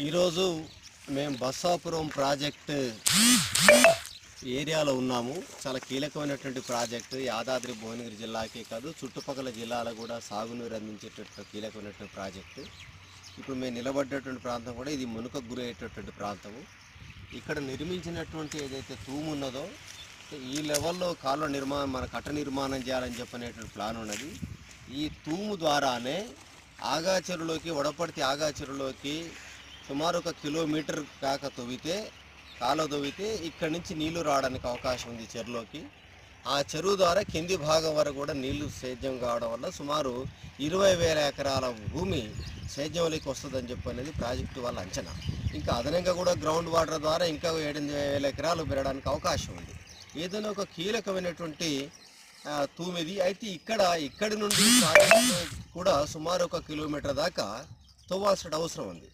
ఈరోజు మేము బస్సాపురం ప్రాజెక్ట్ ఏరియాలో ఉన్నాము. చాలా కీలకమైనటువంటి ప్రాజెక్టు యాదాద్రి భువనగిరి జిల్లాకే కాదు చుట్టుపక్కల జిల్లాలకు కూడా సాగునీరు అందించేటటువంటి కీలకమైనటువంటి ప్రాజెక్టు. ఇప్పుడు మేము నిలబడ్డటువంటి ప్రాంతం కూడా ఇది మునుకకు గురయ్యేటటువంటి ప్రాంతము. ఇక్కడ నిర్మించినటువంటి ఏదైతే తూము ఉన్నదో ఈ లెవెల్లో కాలువ నిర్మాణం మన కట్ట నిర్మాణం చేయాలని చెప్పనేటువంటి ప్లాన్ ఉన్నది. ఈ తూము ద్వారానే ఆగాచెరులోకి వడపర్తి ఆగాచెరులోకి సుమారు 1 కిలోమీటర్ కాక కాలువ తవ్వితే ఇక్కడి నుంచి నీళ్లు రావడానికి అవకాశం ఉంది చెరువులోకి. ఆ చెరువు ద్వారా కింది భాగం వరకు కూడా నీళ్లు సేద్యం కావడం వల్ల సుమారు 20,000 ఎకరాల భూమి సేద్యంలోకి వస్తుందని చెప్పనేది ప్రాజెక్టు వాళ్ళ అంచనా. ఇంకా అదనంగా కూడా గ్రౌండ్ వాటర్ ద్వారా ఇంకా 8,000 ఎకరాలు పెరగడానికి అవకాశం ఉంది. ఏదైనా ఒక కీలకమైనటువంటి తూమిది అయితే ఇక్కడి నుండి కూడా సుమారు 1 కిలోమీటర్ దాకా తవ్వాల్సిన అవసరం ఉంది.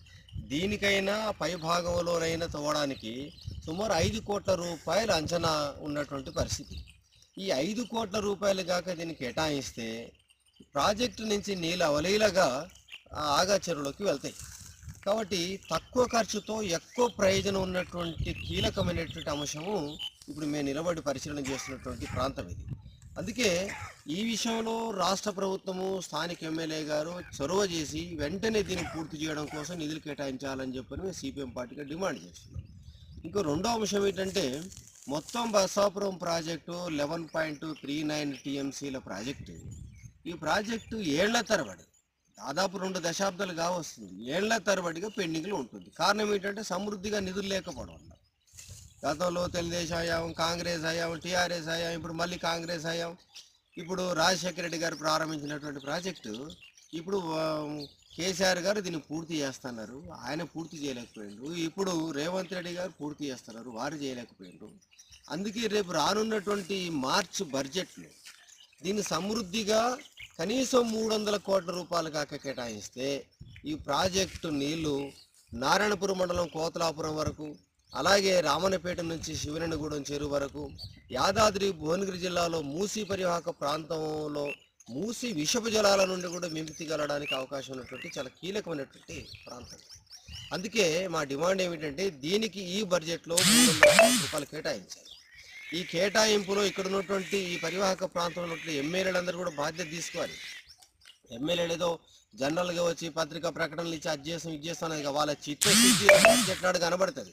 దీనికైనా పై భాగంలోనైనా తవ్వడానికి సుమారు 5 కోట్ల రూపాయలు అంచనా ఉన్నటువంటి పరిస్థితి. ఈ 5 కోట్ల రూపాయలు కాక దీన్ని కేటాయిస్తే ప్రాజెక్టు నుంచి నీళ్ళు అవలీలగా ఆగాచెరువులోకి వెళ్తాయి. కాబట్టి తక్కువ ఖర్చుతో ఎక్కువ ప్రయోజనం ఉన్నటువంటి కీలకమైనటువంటి అంశము ఇప్పుడు మేము నిలబడి పరిశీలన చేస్తున్నటువంటి ప్రాంతం ఇది. అందుకే ఈ విషయంలో రాష్ట్ర ప్రభుత్వము స్థానిక ఎమ్మెల్యే గారు చొరవ చేసి వెంటనే దీన్ని పూర్తి చేయడం కోసం నిధులు కేటాయించాలని చెప్పని మేము సిపిఎం పార్టీగా డిమాండ్ చేస్తున్నాం. ఇంకో రెండో అంశం ఏంటంటే మొత్తం బస్సాపురం ప్రాజెక్టు 11.39 టీఎంసీల ప్రాజెక్టు. ఈ ప్రాజెక్టు ఏళ్ల తరబడి దాదాపు 2 దశాబ్దాలు కావస్తుంది. ఏళ్ల తరబడిగా పెండింగ్లో ఉంటుంది. కారణం ఏంటంటే సమృద్ధిగా నిధులు లేకపోవడం వల్ల. గతంలో తెలుగుదేశం హయాం, కాంగ్రెస్ హయాం, టీఆర్ఎస్ హయాం, ఇప్పుడు మళ్ళీ కాంగ్రెస్ హయాం. ఇప్పుడు రాజశేఖర రెడ్డి గారు ప్రారంభించినటువంటి ప్రాజెక్టు ఇప్పుడు కేసీఆర్ గారు దీన్ని పూర్తి చేస్తున్నారు. ఆయన పూర్తి చేయలేకపోయిండు. ఇప్పుడు రేవంత్ రెడ్డి గారు పూర్తి చేస్తున్నారు, వారు చేయలేకపోయిండు. అందుకే రేపు రానున్నటువంటి మార్చి బడ్జెట్లో దీన్ని సమృద్ధిగా కనీసం 300 కోట్ల రూపాయలు కాక కేటాయిస్తే ఈ ప్రాజెక్టు నీళ్లు నారాయణపురం మండలం కోతలాపురం వరకు, అలాగే రామన్నపేట నుంచి శివనగూడెం చెరువు వరకు, యాదాద్రి భువనగిరి జిల్లాలో మూసీ పరివాహక ప్రాంతంలో మూసీ విషపు జలాల నుండి కూడా విముక్తి కలగడానికి అవకాశం ఉన్నటువంటి చాలా కీలకమైనటువంటి ప్రాంతం. అందుకే మా డిమాండ్ ఏమిటంటే దీనికి ఈ బడ్జెట్లో 300 కోట్ల రూపాయలు కేటాయించాలి. ఈ కేటాయింపులో ఇక్కడ ఉన్నటువంటి ఈ పరివాహక ప్రాంతంలో ఉన్నటువంటి ఎమ్మెల్యేలందరూ కూడా బాధ్యత తీసుకోవాలి. ఎమ్మెల్యేలు ఏదో జనరల్గా వచ్చి పత్రికా ప్రకటనలు ఇచ్చి అది చేస్తాం ఇది చేస్తాం అనేది వాళ్ళ చిత్తశుద్ధి బడ్జెట్ నాడు కనబడుతుంది.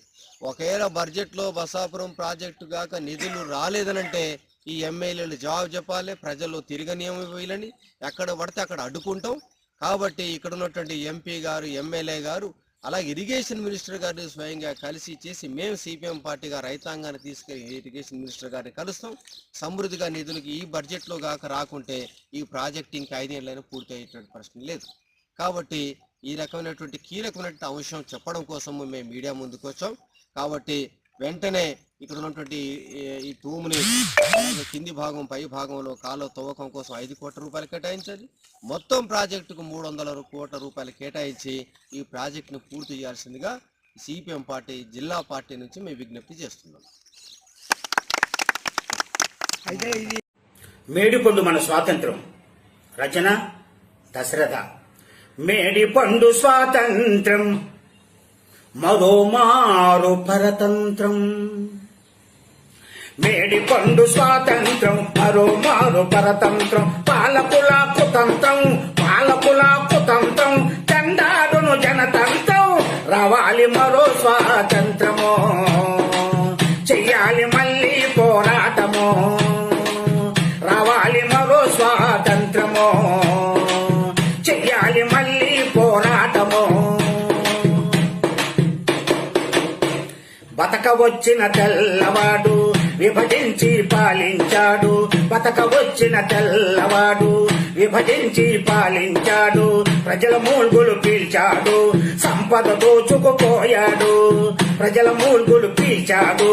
ఒకవేళ బడ్జెట్లో బస్సాపురం ప్రాజెక్టు కాక నిధులు రాలేదనంటే ఈ ఎమ్మెల్యేలు జవాబు చెప్పాలి. ప్రజల్లో తిరగనీయం వీళ్ళని ఎక్కడ పడితే అక్కడ అడ్డుకుంటాం. కాబట్టి ఇక్కడ ఉన్నటువంటి ఎంపీ గారు, ఎమ్మెల్యే గారు, అలాగే ఇరిగేషన్ మినిస్టర్ గారిని స్వయంగా కలిసి చేసి మేము సిపిఎం పార్టీగా రైతాంగాన్ని తీసుకెళ్ళి ఇరిగేషన్ మినిస్టర్ గారిని కలుస్తాం. సమృద్ధిగా నిధులకి ఈ బడ్జెట్లో కాక రాకుంటే ఈ ప్రాజెక్ట్ ఇంకా 5 ఏళ్ళైనా పూర్తి అయ్యేటువంటి ప్రశ్న లేదు. కాబట్టి ఈ రకమైనటువంటి కీలకమైనటువంటి అంశం చెప్పడం కోసం మేము మీడియా ముందుకు వచ్చాం. కాబట్టి వెంటనే ఇక్కడ ఉన్నటువంటి ఈ తూముని కింది భాగం పై భాగంలో కాలువ తవ్వకం కోసం 5 కోట్ల రూపాయలు కేటాయించాలి. మొత్తం ప్రాజెక్టుకు 300 కోట్ల రూపాయలు కేటాయించి ఈ ప్రాజెక్టును పూర్తి చేయాల్సిందిగా సిపిఎం పార్టీ జిల్లా పార్టీ నుంచి మేము విజ్ఞప్తి చేస్తున్నాం. అయితే ఇది మేడిపండు మన స్వాతంత్రం. రచన దశరథ. మేడిపండు స్వాతంత్రం మరోమారు పరతంత్రం. మేడిపండు స్వాతంత్రం మరోమారు పరతంత్రం. పాలకుల కుతంత్రం చండాడును జనతంత్రం. రావాలి మరో స్వాతంత్రమో, చెయ్యాలి మళ్ళీ పోరాటమో. రావాలి మరో స్వాతంత్రమో, చెయ్యాలి మళ్ళీ పోరాటమో. బతకవచ్చిన తెల్లవాడు విభజించి పాలించాడు. బతకవచ్చిన తెల్లవాడు విభజించి పాలించాడు. ప్రజల మూల్గులు పీల్చాడు, సంపద దోచుకుపోయాడు. ప్రజల మూల్గులు పీల్చాడు,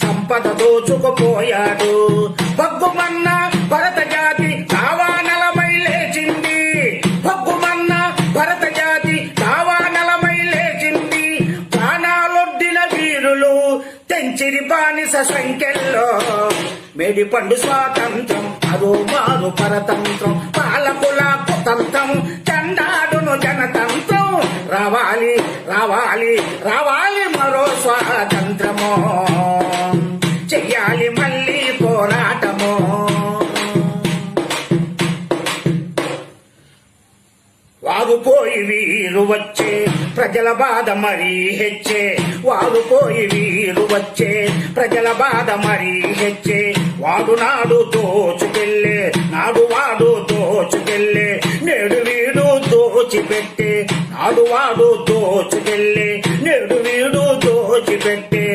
సంపద దోచుకుపోయాడు. భగ్గుమన్న భరత జాతి దావానలమై లేచింది. భగ్గుమన్న భరత జాతి దావానలమై లేచింది. ప్రాణాలొడ్డిన వీరులు తెంచిరి బానిస సంఖ్యల్లో. మేడిపండు స్వాతంత్రం మరోమారు పరతంత్రం. పాలకుల కుతంత్రం చండాడును జనతంత్రం. రావాలి రావాలి రావాలి మరో స్వాతంత్రము, చెయ్యాలి మళ్ళీ పోరాటము. వారు పోయి వీరు వచ్చే, ప్రజల బాధ మరీ హెచ్చే. వారు పోయి వీరు వచ్చే, ప్రజల బాధ మరీ హెచ్చే. వాడు నాడు దోచుకెళ్ళే, నాడు వాడు దోచుకెళ్ళే. నేడు వీడు దోచిపెట్టే, నాడు వాడు దోచుకెళ్ళే. నేడు వీడు దోచిపెట్టే.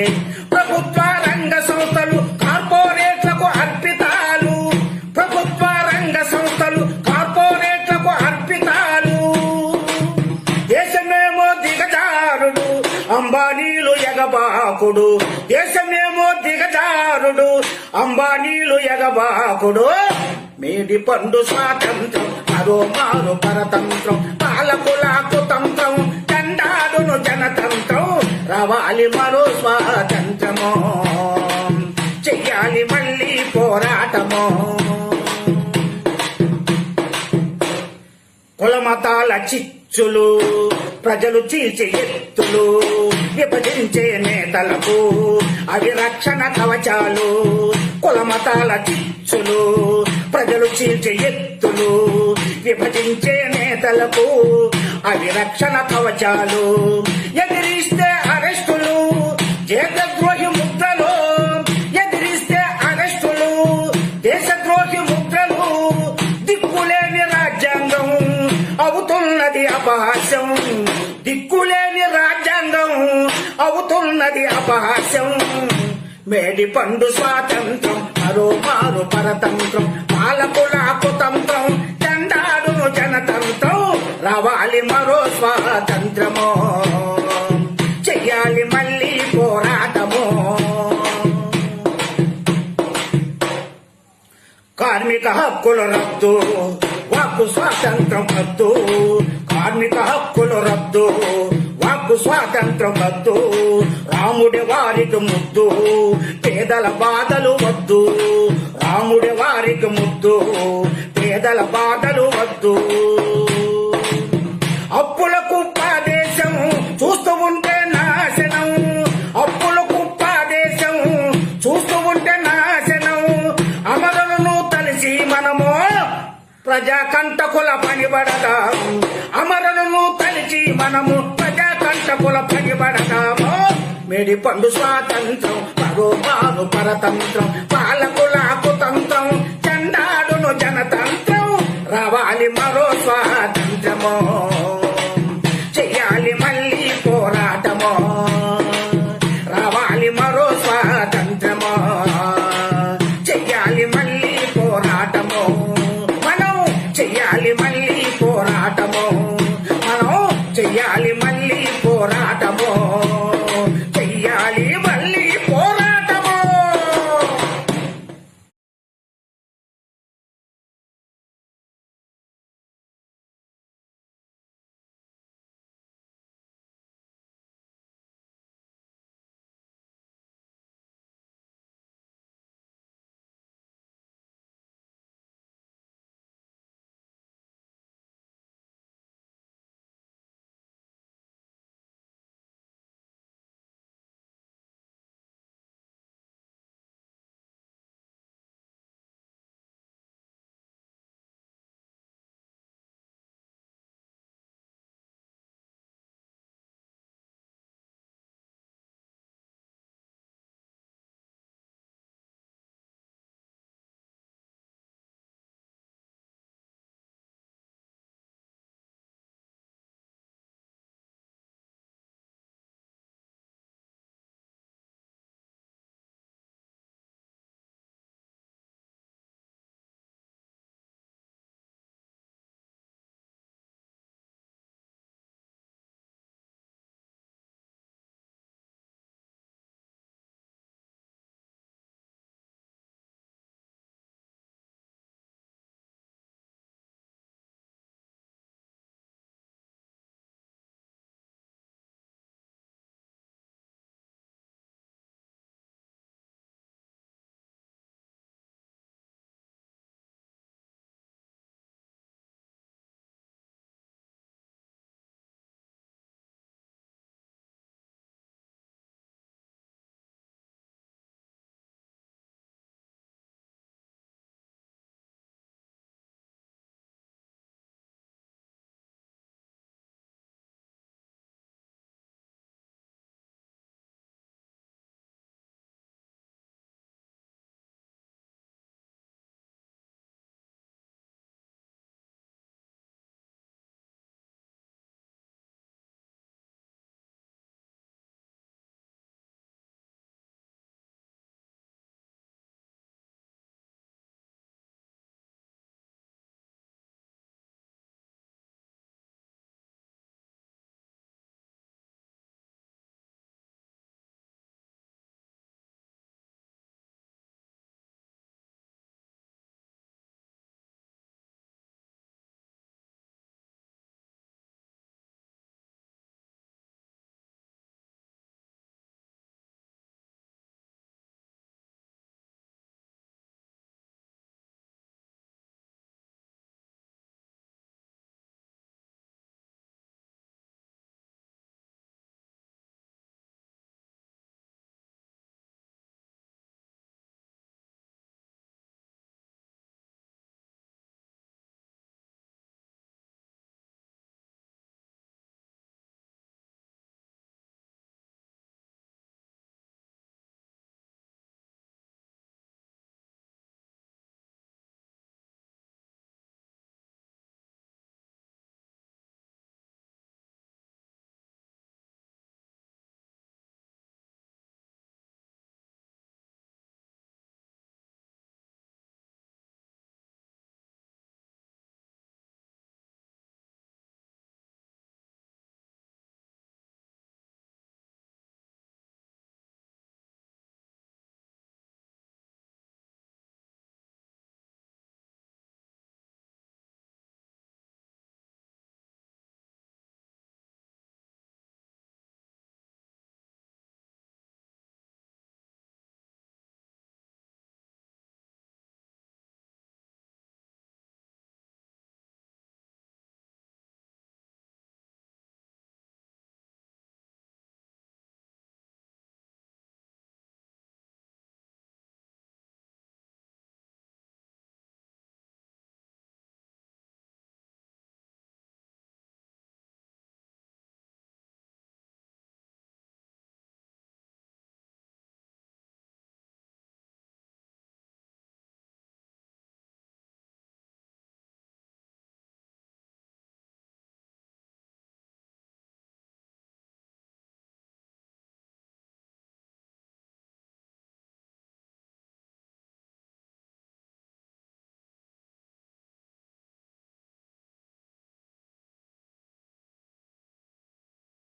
ప్రభుత్వ రంగ సంస్థలు కార్పొరేట్లకు అర్పితాలు, ప్రభుత్వ రంగ సంస్థలు కార్పొరేట్లకు అర్పితాలు. దేశమేమో దిగజారుడు, అంబానీలు ఎగబాకుడు. దేశమేమో దిగజారుడు, అంబానీలు ఎగబాకుడు. మేడి పండు స్వాతంత్రం, మరో మారు పరతంత్రం. పాలకుల కుతంత్రం, చండాడును జనతంత్రం. రావాలి మరో స్వాతంత్రము, చెయ్యాలి మళ్ళీ పోరాటము. కులమతాల చిచ్చులు, ప్రజలు చీల్చే ఎత్తులు, విభజించే నేతలకు అవి రక్షణ కవచాలు. కులమతాల చిచ్చులు, ప్రజలు చీల్చే ఎత్తులు, విభజించే నేతలకు అవి రక్షణ కవచాలు. ఎదిరిస్తే అరెస్టులు, దేశద్రోహి ముద్రలు. ఎదిరిస్తే అరెస్టులు, దేశద్రోహి ముద్రలు. దిక్కులేని రాజ్యాంగం అవుతున్నది అపహాస్యం, దిక్కులేని రాజ్యాంగం అవుతున్నది అపహాస్యం. మేడి పండు స్వాతంత్రం, మరో మారు పరతంత్రం. పాలకుల కుతంత్రం, చండాడును జనతంత్రం. రావాలి మరో స్వాతంత్రము, చెయ్యాలి మళ్ళీ పోరాటము. కార్మిక హక్కుల రద్దు, వాక్కు స్వాతంత్రం రద్దు. కార్మిక హక్కుల రద్దు, వాక్కు స్వాతంత్రం రద్దు. రాముడి వారికి ముద్దు, పేదల బాధలు వద్దు. రాముడి వారికి ముద్దు, పేదల బాధలు వద్దు. అప్పుల కుప్ప దేశం చూస్తూ ఉంటే నాశనం, అప్పుల కుప్ప దేశం చూస్తూ ఉంటే నాశనం. అమరులను తలిసి మనము ప్రజాకంటకుల పనిబడదాము, అమరులను తలిచి మనము ప్రజాకంటకుల పనిబడదాము. మేడి పండు స్వాతంత్రం, మరో మారు పరతంత్రం. పాలకుల కుతంత్రం, చండాడును జనతంత్రం. రావాలి మరో స్వాతంత్రము, చెయ్యాలి మళ్ళీ పోరాటము. రావాలి మరో స్వాతంత్రము, చెయ్యాలి మళ్ళీ పోరాటము. మనం చెయ్యాలి మళ్ళీ పోరాటము, మనం చెయ్యాలి మళ్ళీ పోరాటము.